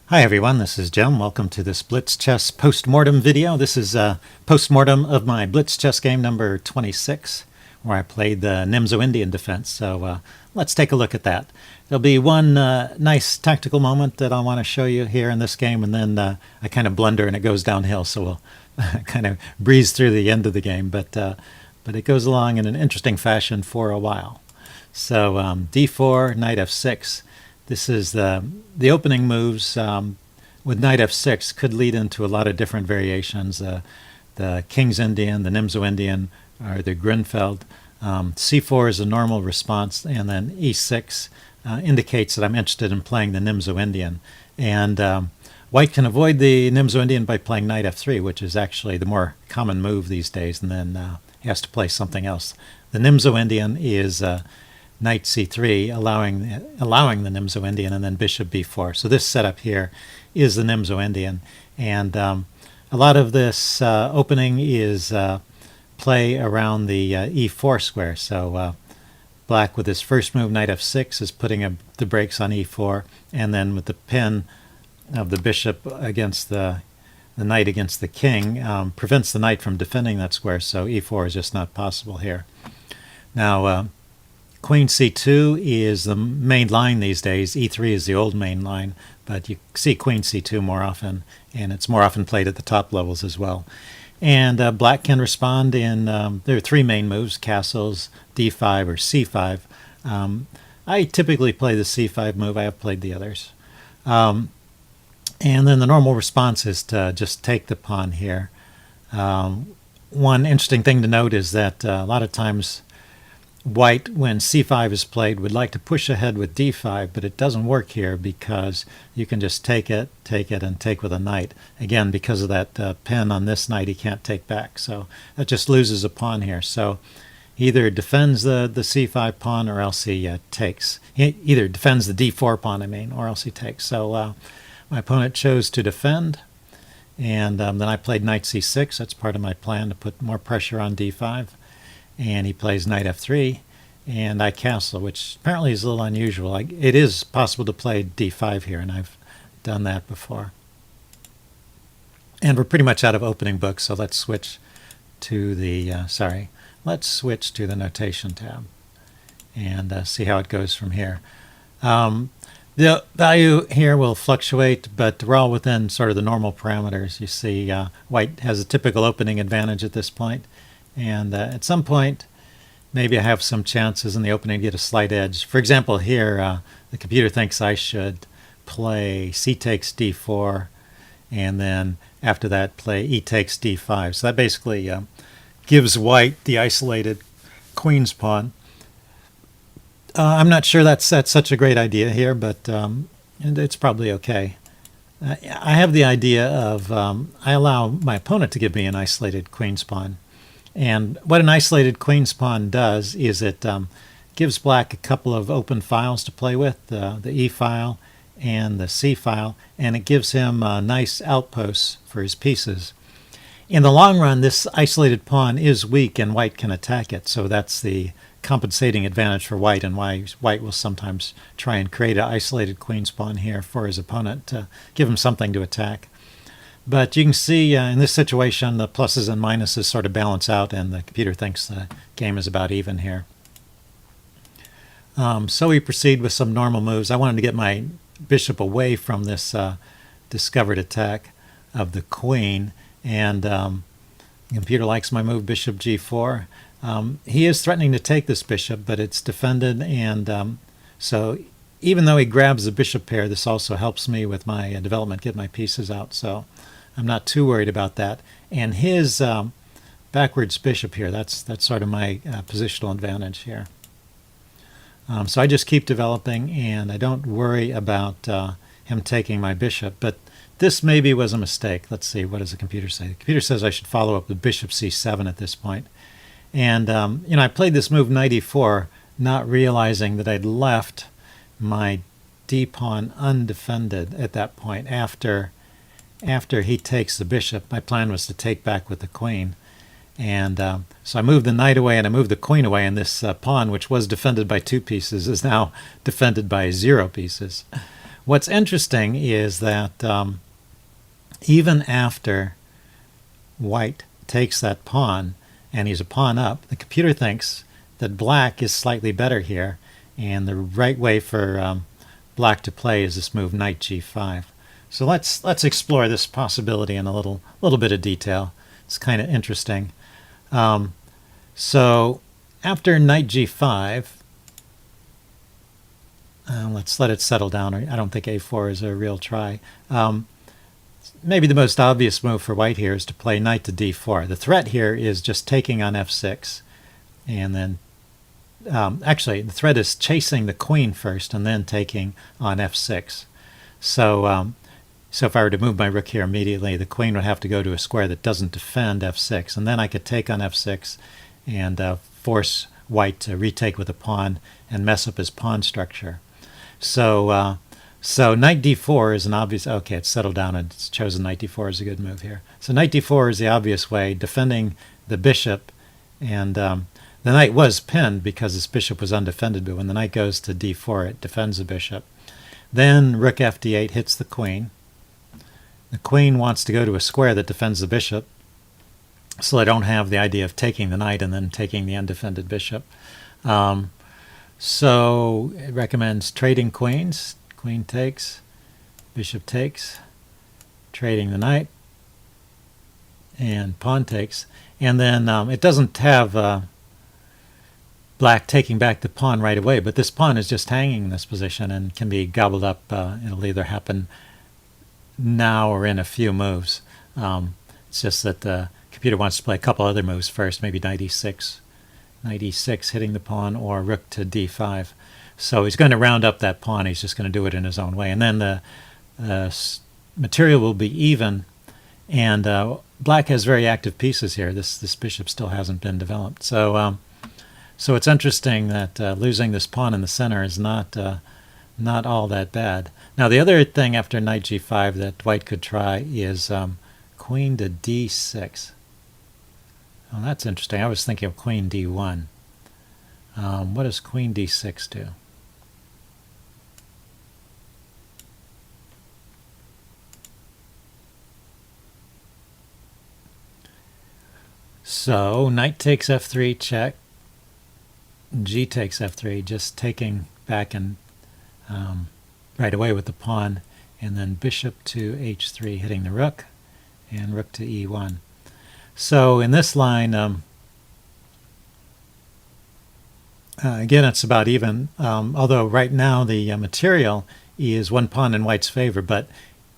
Hi everyone, this is Jim. Welcome to this Blitz Chess postmortem video. This is a postmortem of my Blitz Chess game number 26, where I played the Nimzo-Indian defense. So let's take a look at that. There'll be one nice tactical moment that I want to show you here in this game, and then I kind of blunder and it goes downhill, so we'll kind of breeze through the end of the game. But it goes along in an interesting fashion for a while. So d4, knight f6. This is the opening moves with knight f6 could lead into a lot of different variations. The King's Indian, the Nimzo-Indian, or the Grinfeld. c4 is a normal response, and then e6 indicates that I'm interested in playing the Nimzo-Indian. And white can avoid the Nimzo-Indian by playing knight f3, which is actually the more common move these days, and then he has to play something else. The Nimzo-Indian is knight c3, allowing the Nimzo-Indian, and then bishop b4. So this setup here is the Nimzo-Indian, and a lot of this opening is play around the e4 square. So black with his first move, knight f6, is putting the brakes on e4, and then with the pin of the bishop against the knight against the king, prevents the knight from defending that square, so e4 is just not possible here. Now, Queen c2 is the main line these days. e3 is the old main line, but you see Queen c2 more often, and it's more often played at the top levels as well. And black can respond in, there are three main moves, castles, d5 or c5. I typically play the c5 move. I have played the others. And then the normal response is to just take the pawn here. One interesting thing to note is that a lot of times white, when c5 is played, would like to push ahead with d5, but it doesn't work here because you can just take it, and take with a knight. Again, because of that pin on this knight, he can't take back. So that just loses a pawn here. So he either defends the c5 pawn or else he takes. He either defends the d4 pawn, or else he takes. So my opponent chose to defend, and then I played knight c6. That's part of my plan, to put more pressure on d5. And he plays knight f3, and I castle, which apparently is a little unusual. It is possible to play d5 here, and I've done that before. And we're pretty much out of opening books, so let's switch to the let's switch to the notation tab and see how it goes from here. The value here will fluctuate, but we're all within sort of the normal parameters. You see, white has a typical opening advantage at this point. And at some point, maybe I have some chances in the opening to get a slight edge. For example, here, the computer thinks I should play c takes d4, and then after that, play e takes d5. So that basically gives white the isolated queen's pawn. I'm not sure that's such a great idea here, but it's probably okay. I have the idea of I allow my opponent to give me an isolated queen's pawn. And what an isolated queen's pawn does is it gives black a couple of open files to play with, the E file and the C file, and it gives him nice outposts for his pieces. In the long run, this isolated pawn is weak and white can attack it, so that's the compensating advantage for white, and why white will sometimes try and create an isolated queen's pawn here for his opponent to give him something to attack. But you can see in this situation, the pluses and minuses sort of balance out, and the computer thinks the game is about even here. So we proceed with some normal moves. I wanted to get my bishop away from this discovered attack of the queen, and the computer likes my move bishop g4. He is threatening to take this bishop, but it's defended, and so even though he grabs the bishop pair, this also helps me with my development, get my pieces out. So I'm not too worried about that. And his backwards bishop here, that's sort of my positional advantage here. So I just keep developing, and I don't worry about him taking my bishop. But this maybe was a mistake. Let's see, what does the computer say? The computer says I should follow up with bishop c7 at this point. And I played this move knight e4, not realizing that I'd left my d-pawn undefended at that point. After he takes the bishop, my plan was to take back with the queen. And so I moved the knight away and I moved the queen away, and this pawn, which was defended by 2 pieces, is now defended by 0 pieces. what's interesting is that even after white takes that pawn, and he's a pawn up, the computer thinks that black is slightly better here, and the right way for black to play is this move knight g5. So let's explore this possibility in a little bit of detail. It's kind of interesting. So after knight g5, let's let it settle down. I don't think a4 is a real try. Maybe the most obvious move for white here is to play knight to d4. The threat here is just taking on f6, and then actually the threat is chasing the queen first and then taking on f6. So so if I were to move my rook here immediately, the queen would have to go to a square that doesn't defend f6, and then I could take on f6 and force white to retake with a pawn and mess up his pawn structure. So so knight d4 is an obvious, okay, it's settled down and it's chosen knight d4 is a good move here. So knight d4 is the obvious way, defending the bishop, and the knight was pinned because this bishop was undefended, but when the knight goes to d4, it defends the bishop. Then rook fd8 hits the queen. The queen wants to go to a square that defends the bishop, so I don't have the idea of taking the knight and then taking the undefended bishop. So it recommends trading queens. Queen takes, bishop takes, trading the knight, and pawn takes. And then it doesn't have black taking back the pawn right away, but this pawn is just hanging in this position and can be gobbled up. It'll either happen now or in a few moves. It's just that the computer wants to play a couple other moves first, maybe knight e6, hitting the pawn, or rook to d5. So he's going to round up that pawn. He's just going to do it in his own way. And then the material will be even, and black has very active pieces here. This bishop still hasn't been developed. So so it's interesting that losing this pawn in the center is not all that bad. Now the other thing after knight g5 that white could try is queen to d6. Oh, that's interesting. I was thinking of queen d1. What does queen d6 do? So knight takes f3 check, g takes f3, just taking back and right away with the pawn, and then bishop to h3 hitting the rook, and rook to e1. So in this line, again, it's about even, although right now the material is one pawn in white's favor, but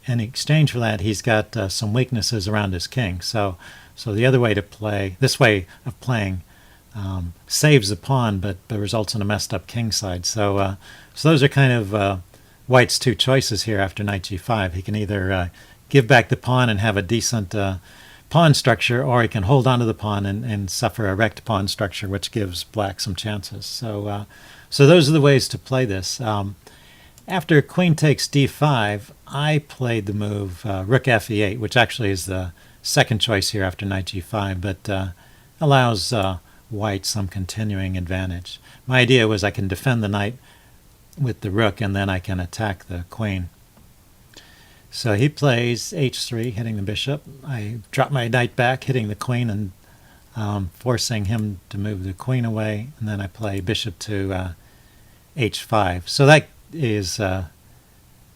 in exchange for that, he's got some weaknesses around his king. So the other way to play, this way of playing, saves the pawn, but results in a messed up king side. So those are kind of white's two choices here after knight g5. He can either give back the pawn and have a decent pawn structure, or he can hold onto the pawn and suffer a wrecked pawn structure, which gives black some chances. So those are the ways to play this. After queen takes d5, I played the move rook fe8, which actually is the second choice here after knight g5, but allows white some continuing advantage. My idea was I can defend the knight with the rook, and then I can attack the queen. So he plays h3, hitting the bishop. I drop my knight back, hitting the queen, and forcing him to move the queen away, and then I play bishop to h5. So that is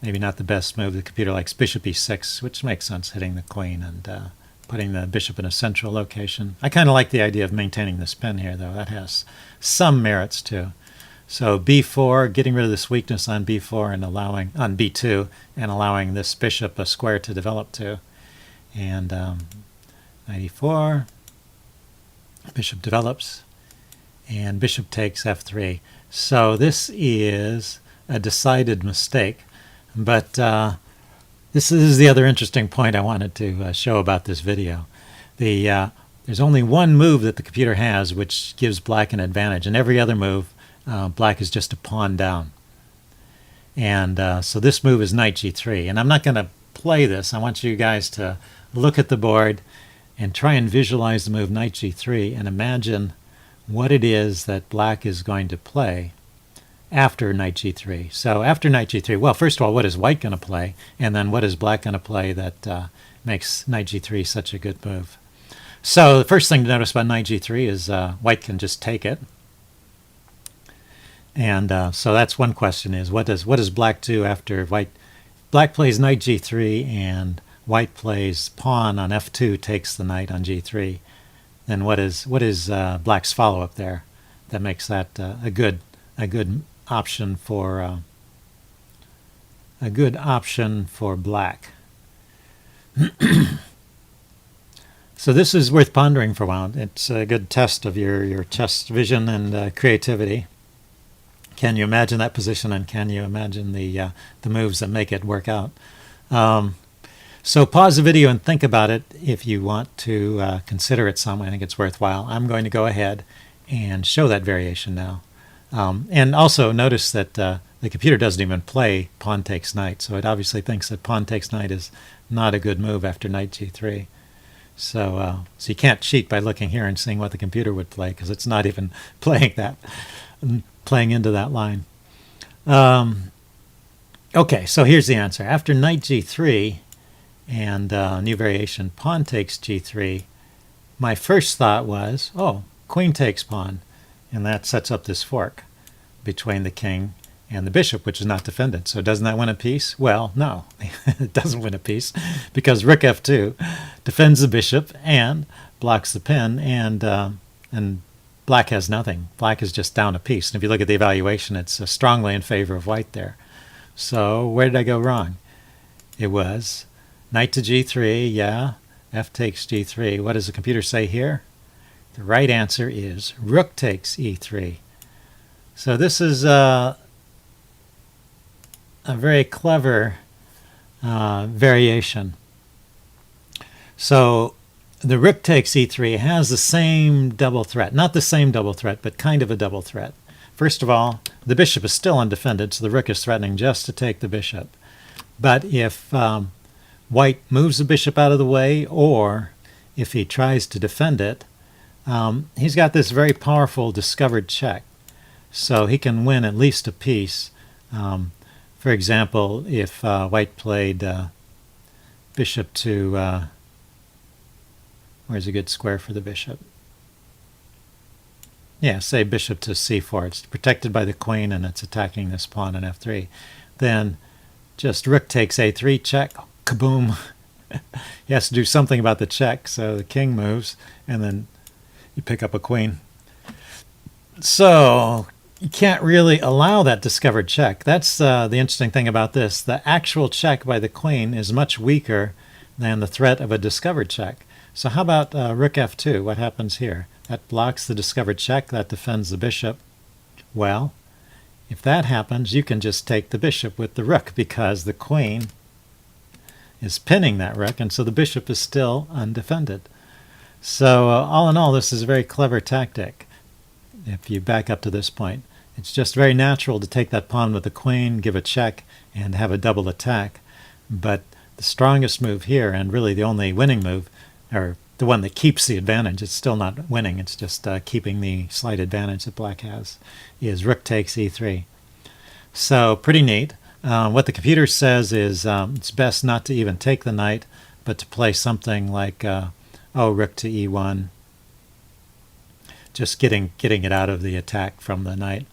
maybe not the best move. The computer likes bishop e6, which makes sense, hitting the queen and putting the bishop in a central location. I kind of like the idea of maintaining this pin here, though. That has some merits too. So b4, getting rid of this weakness on b4 and allowing on b2, and allowing this bishop a square to develop to. And knight e4, bishop develops, and bishop takes f3. So this is a decided mistake, but this is the other interesting point I wanted to show about this video. There's only one move that the computer has which gives black an advantage, and every other move black is just a pawn down. And so this move is knight g3, and I'm not going to play this. I want you guys to look at the board and try and visualize the move knight g3 and imagine what it is that black is going to play after knight g3. So after knight g3, well, first of all, what is white going to play? And then what is black going to play that makes knight g3 such a good move? So the first thing to notice about knight g3 is white can just take it. And so that's one question, is what does black do after white? Black plays knight g3 and white plays pawn on f2, takes the knight on g3. Then what is black's follow-up there that makes that a good option for black? So this is worth pondering for a while. It's a good test of your chess vision and creativity. Can you imagine that position, and can you imagine the moves that make it work out? So pause the video and think about it if you want to consider it some. I think it's worthwhile. I'm going to go ahead and show that variation now. And also notice that the computer doesn't even play pawn takes knight, so it obviously thinks that pawn takes knight is not a good move after knight g3. So you can't cheat by looking here and seeing what the computer would play, because it's not even playing that, playing into that line. Okay, so here's the answer. After knight g3 and new variation, pawn takes g3, my first thought was, oh, queen takes pawn, and that sets up this fork between the king and the bishop, which is not defended. So doesn't that win a piece? Well, no, it doesn't win a piece, because rook f2 defends the bishop and blocks the pin, and black has nothing. Black is just down a piece. And if you look at the evaluation, it's strongly in favor of white there. So where did I go wrong? It was knight to g3, yeah, f takes g3. What does the computer say here? The right answer is rook takes e3. So this is a very clever variation. So the rook takes e3 has the same double threat. Not the same double threat, but kind of a double threat. First of all, the bishop is still undefended, so the rook is threatening just to take the bishop. But if white moves the bishop out of the way, or if he tries to defend it, he's got this very powerful discovered check. So he can win at least a piece. For example, if white played bishop to, where's a good square for the bishop? Yeah, say bishop to c4. It's protected by the queen and it's attacking this pawn on f3. Then just rook takes a3, check, kaboom. He has to do something about the check, so the king moves, and then you pick up a queen. So you can't really allow that discovered check. That's the interesting thing about this. The actual check by the queen is much weaker than the threat of a discovered check. So how about rook f2? What happens here? That blocks the discovered check. That defends the bishop. Well, if that happens, you can just take the bishop with the rook, because the queen is pinning that rook, and so the bishop is still undefended. So all in all, this is a very clever tactic. If you back up to this point, it's just very natural to take that pawn with the queen, give a check, and have a double attack. But the strongest move here, and really the only winning move, or the one that keeps the advantage, it's still not winning, it's just keeping the slight advantage that black has, is rook takes e3. So pretty neat. What the computer says is it's best not to even take the knight, but to play something like rook to e1, just getting it out of the attack from the knight.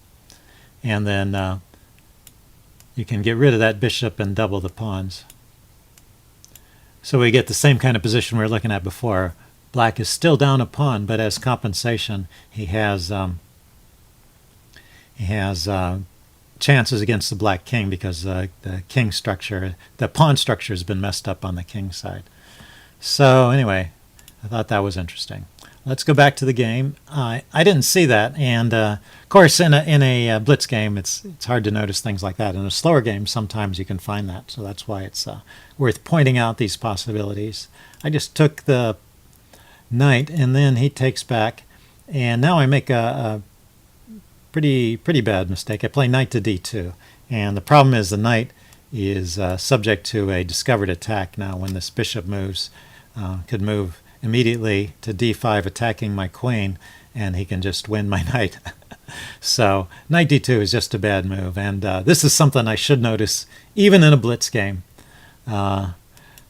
And then you can get rid of that bishop and double the pawns. So we get the same kind of position we were looking at before. Black is still down a pawn, but as compensation, he has chances against the black king, because the king structure, the pawn structure, has been messed up on the king side. So anyway, I thought that was interesting. Let's go back to the game. I didn't see that, and of course in a blitz game it's hard to notice things like that. In a slower game sometimes you can find that, so that's why it's worth pointing out these possibilities. I just took the knight, and then he takes back, and now I make a pretty bad mistake. I play knight to d2, and the problem is the knight is subject to a discovered attack now when this bishop moves. Could move immediately to d5, attacking my queen, and he can just win my knight. So knight d2 is just a bad move, and this is something I should notice even in a blitz game, but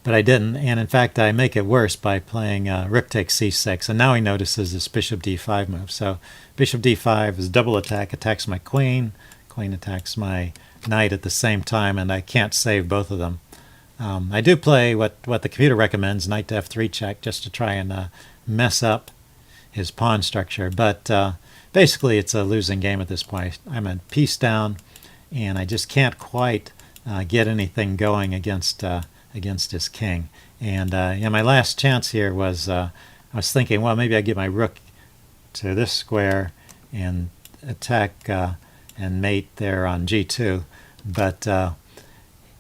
I didn't. And in fact, I make it worse by playing rook takes c6, and now he notices this bishop d5 move. So bishop d5 is double attack, attacks my queen, queen attacks my knight at the same time, and I can't save both of them. I do play what the computer recommends, knight to f3 check, just to try and mess up his pawn structure, but basically it's a losing game at this point. I'm a piece down, and I just can't quite get anything going against his king. And my last chance here was, I was thinking, well, maybe I get my rook to this square and attack and mate there on g2, but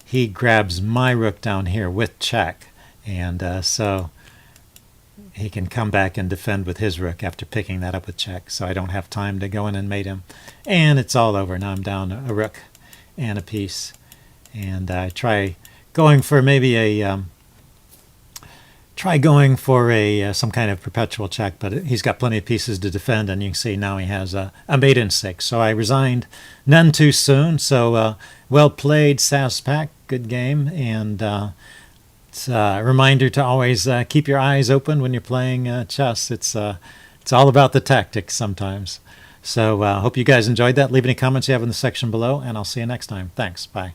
he grabs my rook down here with check, and so he can come back and defend with his rook after picking that up with check, so I don't have time to go in and mate him. And it's all over. Now I'm down a rook and a piece, and I try going for maybe a some kind of perpetual check, but he's got plenty of pieces to defend, and you can see now he has a mate in 6. So I resigned none too soon. So well played, Saspak. Good game, and it's a reminder to always keep your eyes open when you're playing chess. It's all about the tactics sometimes. So hope you guys enjoyed that. Leave any comments you have in the section below, and I'll see you next time. Thanks. Bye.